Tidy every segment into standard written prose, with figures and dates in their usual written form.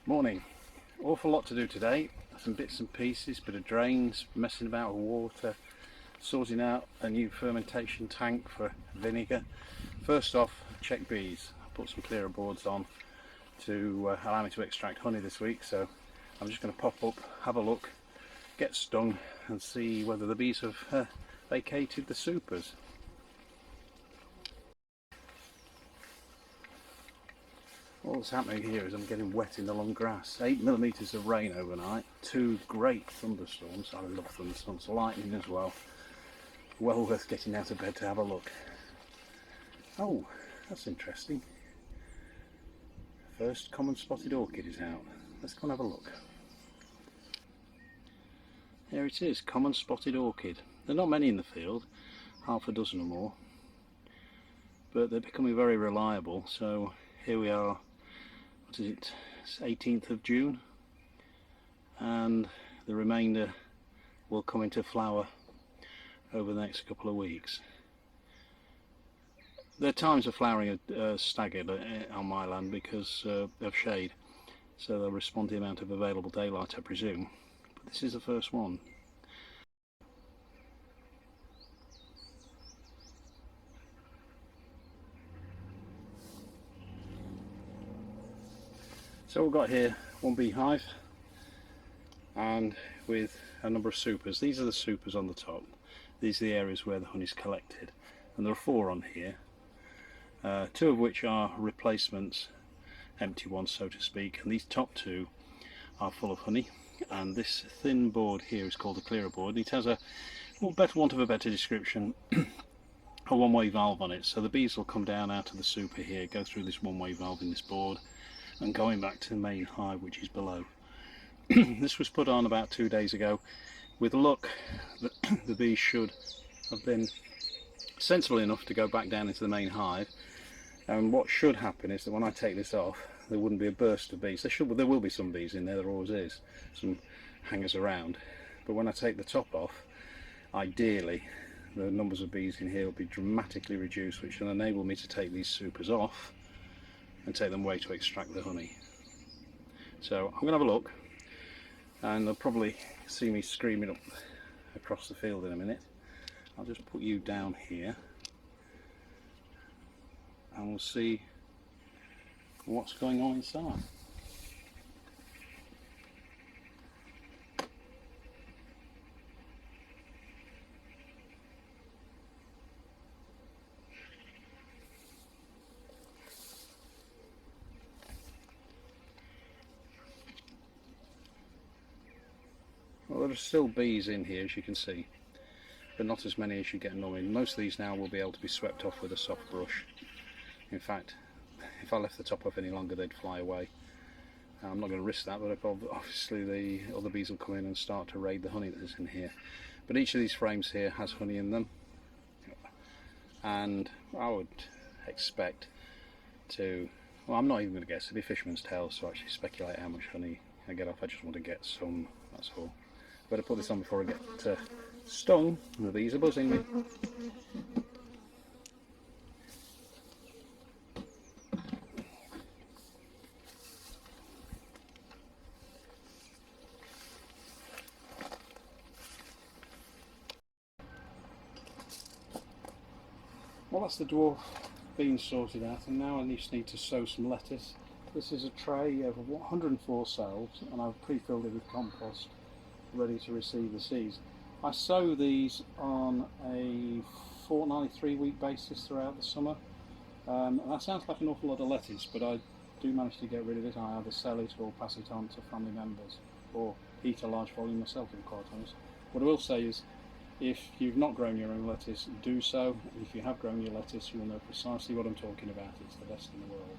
Morning. Awful lot to do today. Some bits and pieces, bit of drains, messing about with water, sorting out a new fermentation tank for vinegar. First off, check bees. I put some clearer boards on to allow me to extract honey this week, so I'm just going to pop up, have a look, get stung and see whether the bees have vacated the supers. What's happening here is I'm getting wet in the long grass. 8 millimetres of rain overnight, 2 great thunderstorms. I love thunderstorms, lightning as well. Well worth getting out of bed to have a look. Oh, that's interesting. First common spotted orchid is out. Let's go and have a look. Here it is, common spotted orchid. There are not many in the field, half a dozen or more, but they're becoming very reliable. So here we are. What is it? It's 18th of June, and the remainder will come into flower over the next couple of weeks. Their times of flowering are staggered on my land because of shade, so they'll respond to the amount of available daylight, I presume. But this is the first one. So we've got here one beehive and with a number of supers. These are the supers on the top. These are the areas where the honey is collected, and there are 4 on here, 2 of which are replacements, empty ones so to speak, and these top 2 are full of honey. And this thin board here is called a clearer board. It has a, want of a better description, a one-way valve on it, so the bees will come down out of the super here, go through this one-way valve in this board, and going back to the main hive, which is below. This was put on about 2 days ago. With luck, the bees should have been sensible enough to go back down into the main hive, and what should happen is that when I take this off, there wouldn't be a burst of bees. There will be some bees in there, there always is, some hangers around, but when I take the top off, ideally the numbers of bees in here will be dramatically reduced, which will enable me to take these supers off and take them away to extract the honey. So I'm going to have a look, and they'll probably see me screaming up across the field in a minute. I'll just put you down here and we'll see what's going on inside. Well, there are still bees in here, as you can see, but not as many as you get normally. Most of these now will be able to be swept off with a soft brush. In fact, if I left the top off any longer, they'd fly away. I'm not going to risk that, but obviously the other bees will come in and start to raid the honey that's in here. But each of these frames here has honey in them, and I would expect to, well, I'm not even going to guess, it'd be fisherman's tales to actually speculate how much honey I get off. I just want to get some, that's all. Better put this on before I get stung. The bees are buzzing me. Well, that's the dwarf beans sorted out, and now I just need to sow some lettuce. This is a tray of 104 cells, and I've pre-filled it with compost, ready to receive the seeds. I sow these on a fortnightly, 3-week basis throughout the summer. And that sounds like an awful lot of lettuce, but I do manage to get rid of it. I either sell it or pass it on to family members, or eat a large volume myself, to be quite honest. What I will say is, if you've not grown your own lettuce, do so. If you have grown your lettuce, you'll know precisely what I'm talking about. It's the best in the world.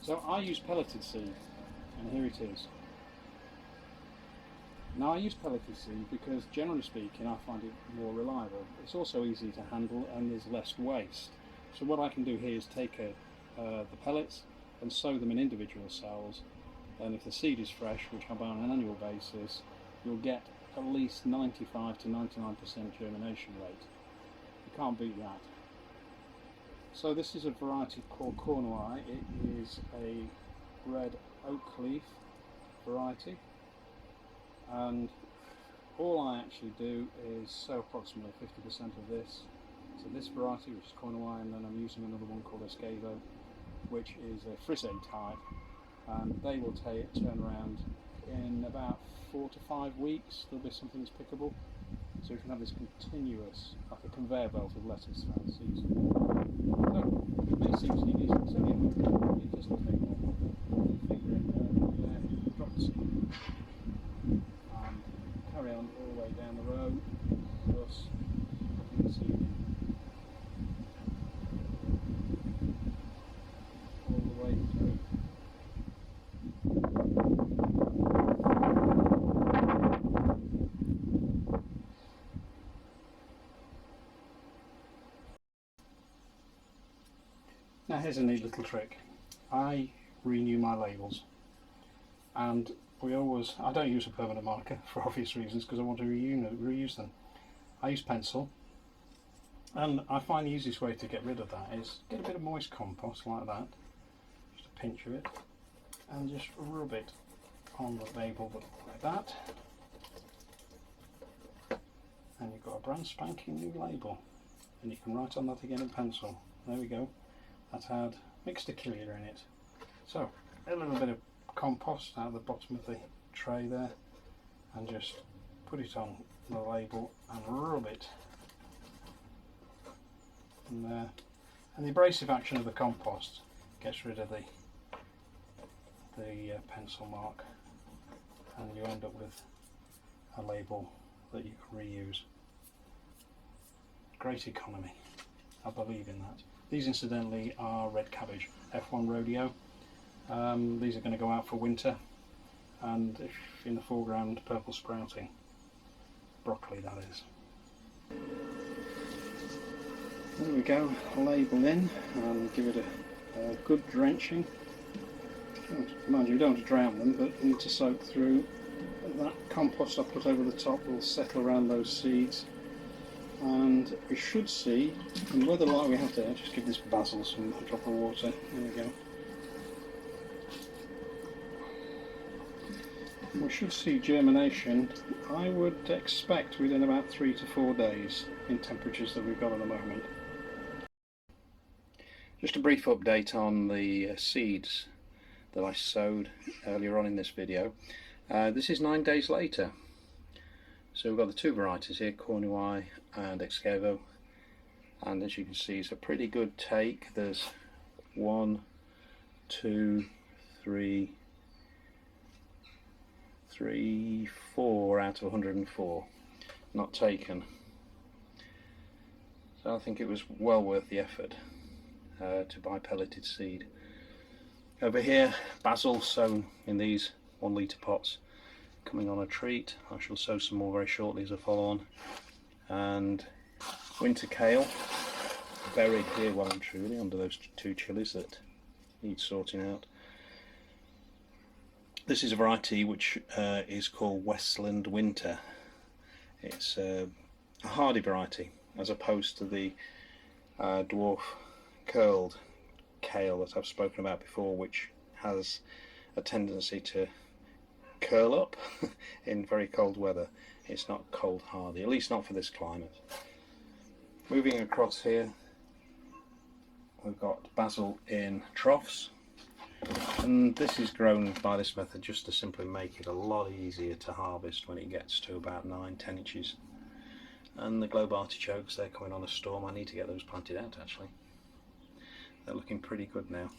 So I use pelleted seed, and here it is. Now I use pelleted seed because, generally speaking, I find it more reliable. It's also easy to handle and there's less waste. So what I can do here is take the pellets, and sow them in individual cells, and if the seed is fresh, which I buy on an annual basis, you'll get at least 95 to 99% germination rate. You can't beat that. So this is a variety called Cornouaille. It is a red oak leaf variety, and all I actually do is sow approximately 50% of this to this variety, which is Cornouaille, and then I'm using another one called Escavo, which is a frisée type, and they will turn around in about 4 to 5 weeks. There'll be something that's pickable, so you can have this continuous, like a conveyor belt of lettuce throughout the season. So, it may seem tedious, but it's only it doesn't take long. Finger in there, drop the seed, and carry on all the way down the row, thus putting the seed in. All the way through. Now here's a neat little trick. I renew my labels, and I don't use a permanent marker for obvious reasons, because I want to reuse them. I use pencil, and I find the easiest way to get rid of that is get a bit of moist compost like that, just a pinch of it, and just rub it on the label like that, and you've got a brand spanking new label, and you can write on that again in pencil. There we go. That had mixed achillea in it. So a little bit of compost out of the bottom of the tray there, and just put it on the label and rub it in there, and the abrasive action of the compost gets rid of the pencil mark, and you end up with a label that you can reuse. Great economy, I believe in that. These incidentally are red cabbage, F1 Rodeo. These are going to go out for winter, and if in the foreground, purple sprouting, broccoli that is. There we go, label in, and give it a good drenching. Mind you, don't want to drown them, but you need to soak through. That compost I put over the top will settle around those seeds, and we should see, in the weather like we have there, just give this basil a drop of water. There we go. We should see germination, I would expect, within about 3 to 4 days in temperatures that we've got at the moment. Just a brief update on the seeds that I sowed earlier on in this video. This is 9 days later. So we've got the two varieties here, Cornouaille and Escavo, and as you can see it's a pretty good take. There's 1, 2, 3, 4 out of 104 not taken. So I think it was well worth the effort to buy pelleted seed. Over here, basil sown in these 1 litre pots, coming on a treat. I shall sow some more very shortly as a follow on. And winter kale, buried here well and truly under those 2 chilies that need sorting out. This is a variety which is called Westland Winter. It's a hardy variety as opposed to the dwarf curled kale that I've spoken about before, which has a tendency to curl up in very cold weather. It's not cold hardy, at least not for this climate. Moving across here, we've got basil in troughs, and this is grown by this method just to simply make it a lot easier to harvest when it gets to about 9-10 inches. And the globe artichokes, they're coming on a storm. I need to get those planted out actually. They're looking pretty good now,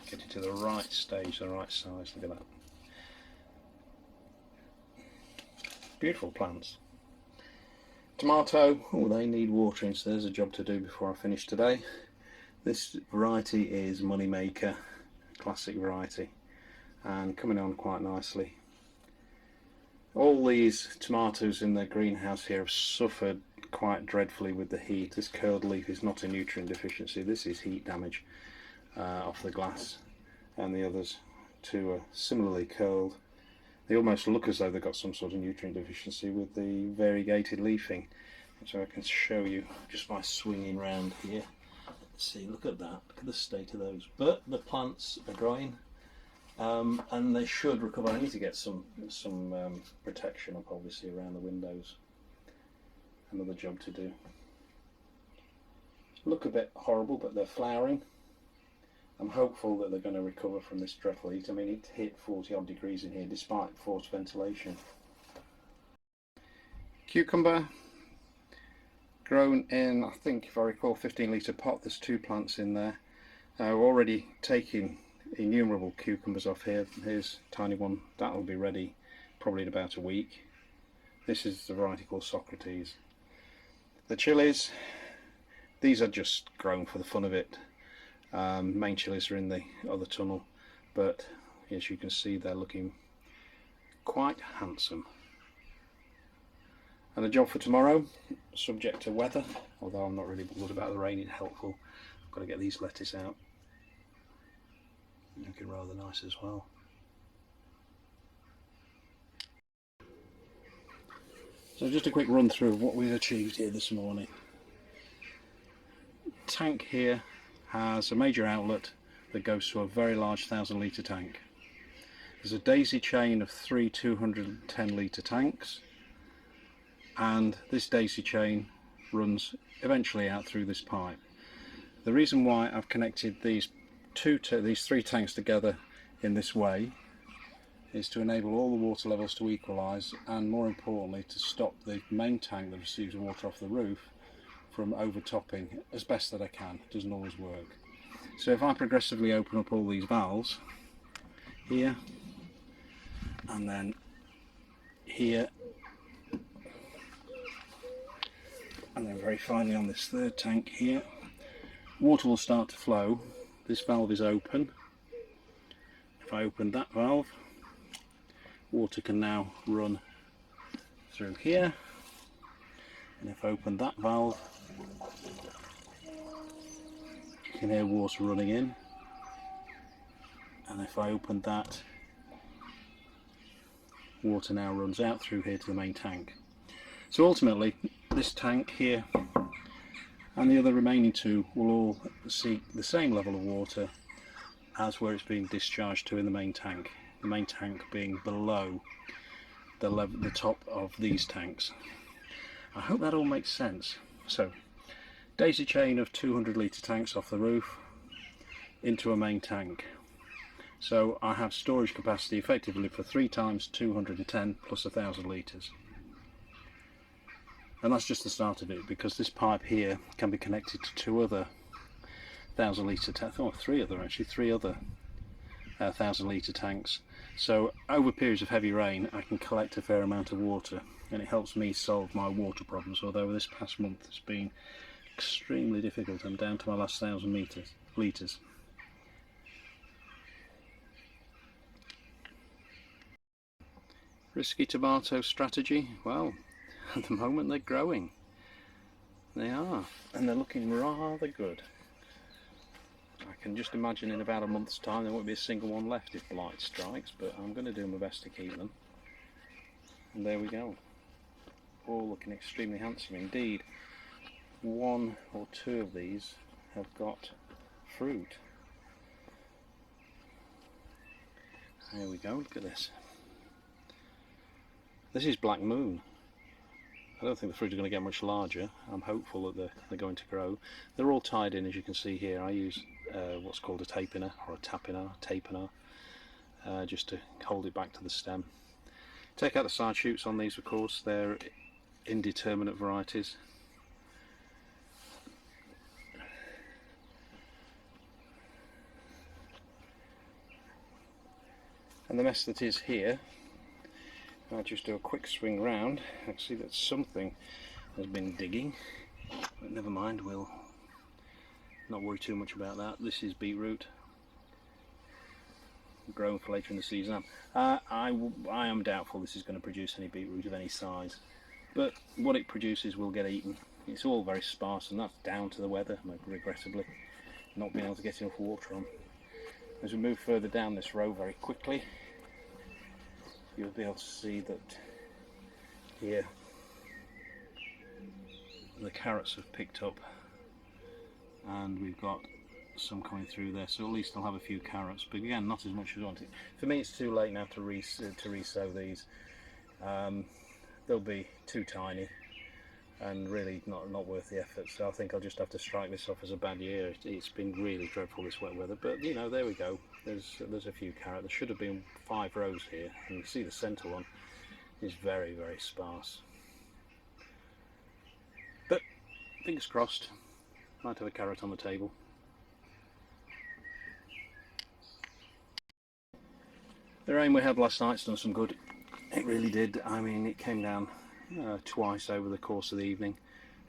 getting to the right stage, the right size. Look at that. Beautiful plants. Tomato, oh, they need watering, so there's a job to do before I finish today. This variety is Moneymaker, classic variety, and coming on quite nicely. All these tomatoes in the greenhouse here have suffered quite dreadfully with the heat. This curled leaf is not a nutrient deficiency, this is heat damage off the glass, and the others two are similarly curled. They almost look as though they've got some sort of nutrient deficiency with the variegated leafing, so I can show you just by swinging round here. See, look at that, look at the state of those. But the plants are growing, and they should recover. I need to get some protection up obviously around the windows. Another job to do. Look a bit horrible, but they're flowering. I'm hopeful that they're going to recover from this dreadful heat. I mean, it hit 40 odd degrees in here despite forced ventilation. Cucumber, grown in, I think if I recall, 15-litre pot. There's 2 plants in there. We're already taking innumerable cucumbers off here. Here's a tiny one, that will be ready probably in about a week. This is the variety called Socrates. The chilies, these are just grown for the fun of it. Main chilies are in the other tunnel, but as you can see they're looking quite handsome. And the job for tomorrow, subject to weather, although I'm not really bothered about the rain, it's helpful. I've got to get these lettuce out. Looking rather nice as well. So just a quick run through of what we've achieved here this morning. Tank here has a major outlet that goes to a very large 1,000-litre tank. There's a daisy chain of 3 210-litre tanks, and this daisy chain runs eventually out through this pipe. The reason why I've connected these 3 tanks together in this way is to enable all the water levels to equalise, and more importantly to stop the main tank that receives water off the roof from overtopping as best that I can. It doesn't always work. So if I progressively open up all these valves here and then here and then very finally on this 3rd tank here, water will start to flow. This valve is open. If I open that valve, water can now run through here, and if I open that valve, you can hear water running in, and if I open that, water now runs out through here to the main tank. So ultimately this tank here and the other remaining 2 will all seek the same level of water as where it's being discharged to in the main tank. The main tank being below the top of these tanks. I hope that all makes sense. So, daisy chain of 200-litre tanks off the roof into a main tank. So I have storage capacity effectively for 3 times 210 plus 1,000 litres. And that's just the start of it, because this pipe here can be connected to 2 other 1,000-litre tanks, or 3 other 1,000-litre tanks. So over periods of heavy rain I can collect a fair amount of water, and it helps me solve my water problems, although this past month has been extremely difficult. I'm down to my last 1,000 litres. Risky tomato strategy? Well, at the moment they're growing. They are, and they're looking rather good. I can just imagine in about a month's time there won't be a single one left if blight strikes, but I'm going to do my best to keep them. And there we go. All looking extremely handsome indeed. 1 or 2 of these have got fruit. There we go, look at this. This is Black Moon. I don't think the fruit are going to get much larger. I'm hopeful that they're going to grow. They're all tied in, as you can see here. I use what's called a tapinar, or a tapinar, just to hold it back to the stem. Take out the side shoots on these, of course. They're indeterminate varieties. And the mess that is here, I'll just do a quick swing round. I can see that something has been digging, but never mind, we'll not worry too much about that. This is beetroot, grown for later in the season. I am doubtful this is going to produce any beetroot of any size, but what it produces will get eaten. It's all very sparse, and that's down to the weather, regrettably, not being able to get enough water on. As we move further down this row very quickly, you'll be able to see that here the carrots have picked up, and we've got some coming through there, so at least I'll have a few carrots, but again not as much as I wanted. For me it's too late now to re-sow these. They'll be too tiny and really not worth the effort, so I think I'll just have to strike this off as a bad year. It's been really dreadful this wet weather, but you know, there we go. There's a few carrots. There should have been 5 rows here, and you can see the centre one is very, very sparse. But fingers crossed, might have a carrot on the table. The rain we had last night's done some good. It really did. I mean, it came down twice over the course of the evening.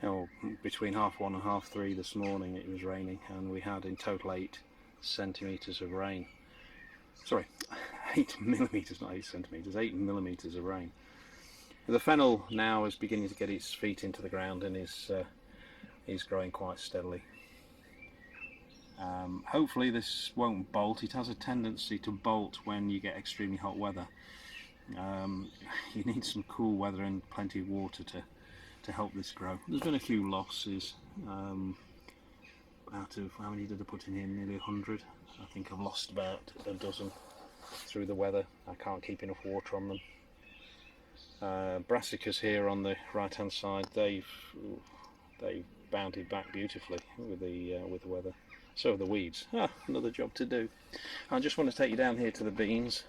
You know, between 1:30 and 3:30 this morning it was raining, and we had in total 8 centimetres of rain. Sorry, 8 millimetres, not 8 centimetres, 8 millimetres of rain. The fennel now is beginning to get its feet into the ground and is growing quite steadily. Hopefully this won't bolt. It has a tendency to bolt when you get extremely hot weather. You need some cool weather and plenty of water to help this grow. There's been a few losses. Out of, how many did I put in here? Nearly 100. I think I've lost about a dozen through the weather. I can't keep enough water on them. Brassicas here on the right hand side, they've bounded back beautifully with the weather. So have the weeds. Another job to do. I just want to take you down here to the beans.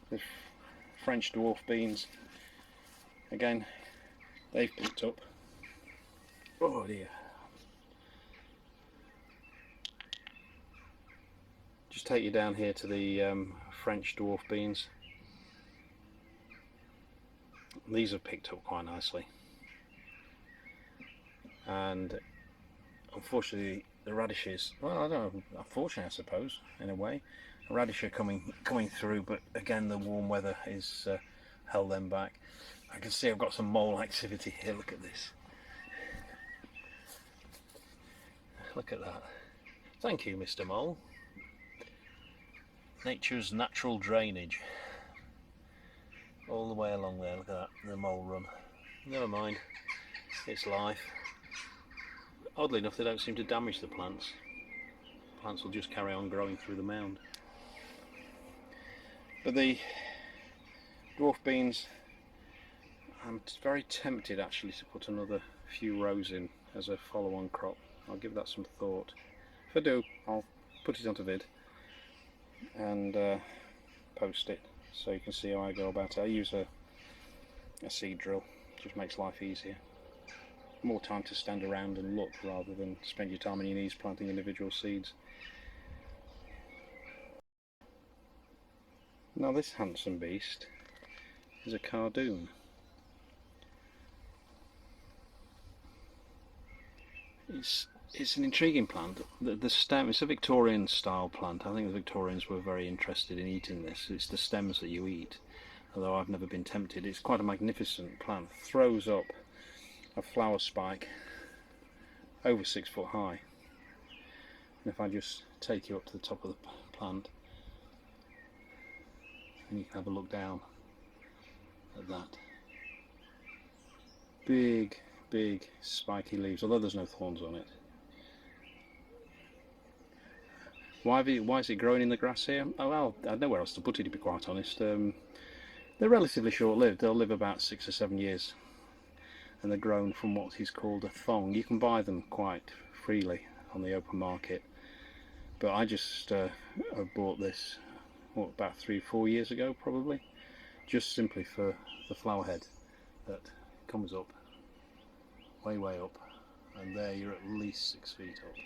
The French dwarf beans. Again, they've picked up. Oh dear. Just take you down here to the French dwarf beans. These have picked up quite nicely. And unfortunately the radishes, well, I don't know, unfortunately I suppose, in a way, the radish are coming through, but again the warm weather is held them back. I can see I've got some mole activity here. Look at this. Look at that. Thank you, Mr. Mole. Nature's natural drainage all the way along there. Look at that, the mole run. Never mind, it's life. Oddly enough, they don't seem to damage the plants. Plants will just carry on growing through the mound. But the dwarf beans, I'm very tempted actually to put another few rows in as a follow-on crop. I'll give that some thought. If I do, I'll put it onto vid and post it so you can see how I go about it. I use a seed drill, just makes life easier. More time to stand around and look rather than spend your time on your knees planting individual seeds. Now this handsome beast is a cardoon. It's an intriguing plant. The stem, it's a Victorian style plant. I think the Victorians were very interested in eating this. It's the stems that you eat, although I've never been tempted. It's quite a magnificent plant. Throws up a flower spike over 6 foot high. And if I just take you up to the top of the plant, and you can have a look down at that. Big spiky leaves, although there's no thorns on it. Why is it growing in the grass here? Oh well, I don't know where else to put it, to be quite honest. They're relatively short-lived. They'll live about 6 or 7 years, and they're grown from what is called a thong. You can buy them quite freely on the open market, but I just I bought this about 3-4 years ago probably, just simply for the flower head that comes up way up, and there you're at least 6 feet up.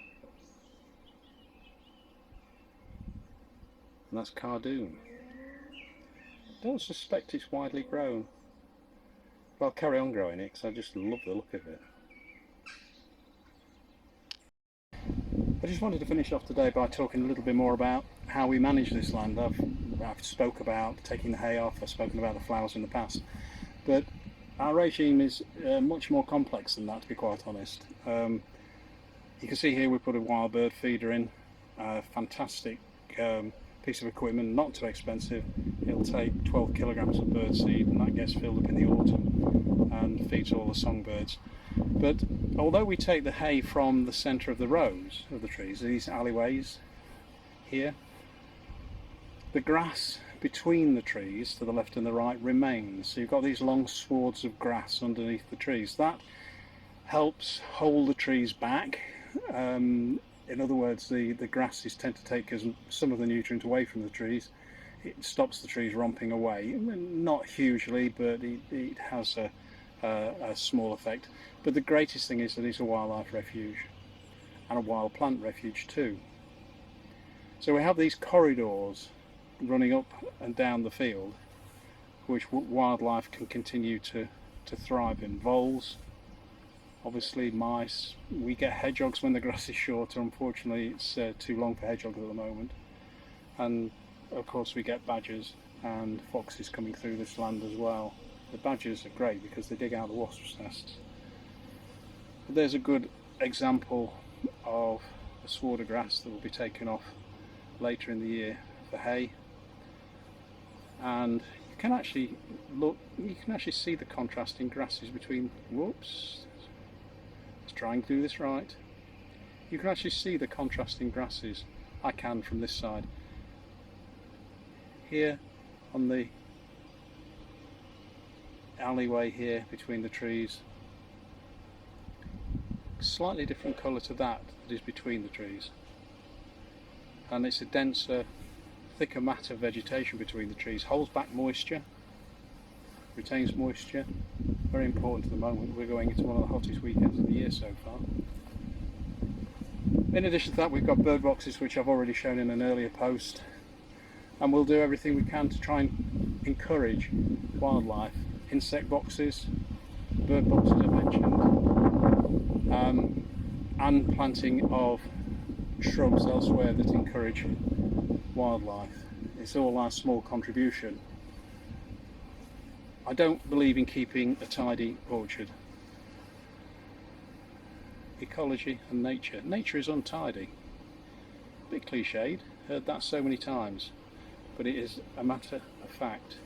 And that's cardoon. Don't suspect it's widely grown. But I'll carry on growing it because I just love the look of it. I just wanted to finish off today by talking a little bit more about how we manage this land. I've spoke about taking the hay off, I've spoken about the flowers in the past, but our regime is much more complex than that, to be quite honest. You can see here we put a wild bird feeder in, a fantastic piece of equipment, not too expensive. It'll take 12 kilograms of bird seed, and that gets filled up in the autumn and feeds all the songbirds. But although we take the hay from the centre of the rows of the trees, these alleyways here, the grass between the trees to the left and the right remains. So you've got these long swaths of grass underneath the trees. That helps hold the trees back. In other words, the grasses tend to take some of the nutrient away from the trees. It stops the trees romping away. Not hugely, but it has a small effect. But the greatest thing is that it's a wildlife refuge and a wild plant refuge too. So we have these corridors running up and down the field, which wildlife can continue to thrive in. Voles, obviously mice. We get hedgehogs when the grass is shorter. Unfortunately, it's too long for hedgehogs at the moment. And of course we get badgers and foxes coming through this land as well. The badgers are great because they dig out the wasps' nests. But there's a good example of a sward of grass that will be taken off later in the year for hay. And you can actually see the contrasting grasses between, whoops, let's try and do this right. You can actually see the contrasting grasses. I can from this side. Here on the alleyway here between the trees, slightly different colour to that is between the trees, and it's a denser, thicker mat of vegetation between the trees. Holds back moisture, retains moisture, very important at the moment. We're going into one of the hottest weekends of the year so far. In addition to that, we've got bird boxes, which I've already shown in an earlier post, and we'll do everything we can to try and encourage wildlife. Insect boxes, bird boxes I mentioned, and planting of shrubs elsewhere that encourage wildlife. It's all our small contribution. I don't believe in keeping a tidy orchard. Ecology and nature. Nature is untidy. A bit cliched, heard that so many times, but it is a matter of fact.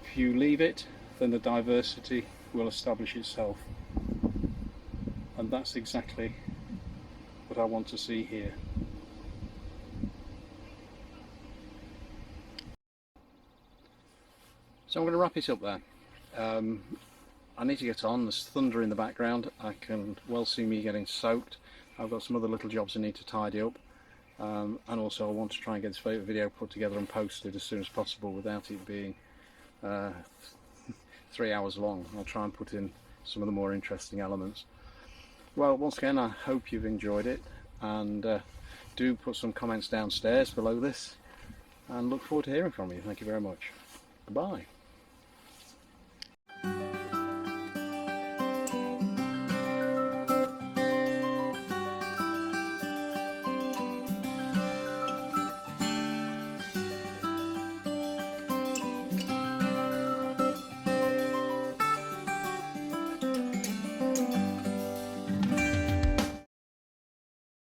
If you leave it, then the diversity will establish itself, and that's exactly what I want to see here. So I'm going to wrap it up there. I need to get on. There's thunder in the background. I can well see me getting soaked. I've got some other little jobs I need to tidy up, and also I want to try and get this video put together and posted as soon as possible without it being 3 hours long. I'll try and put in some of the more interesting elements. Well, once again, I hope you've enjoyed it, and do put some comments downstairs below this, and look forward to hearing from you. Thank you very much. Goodbye.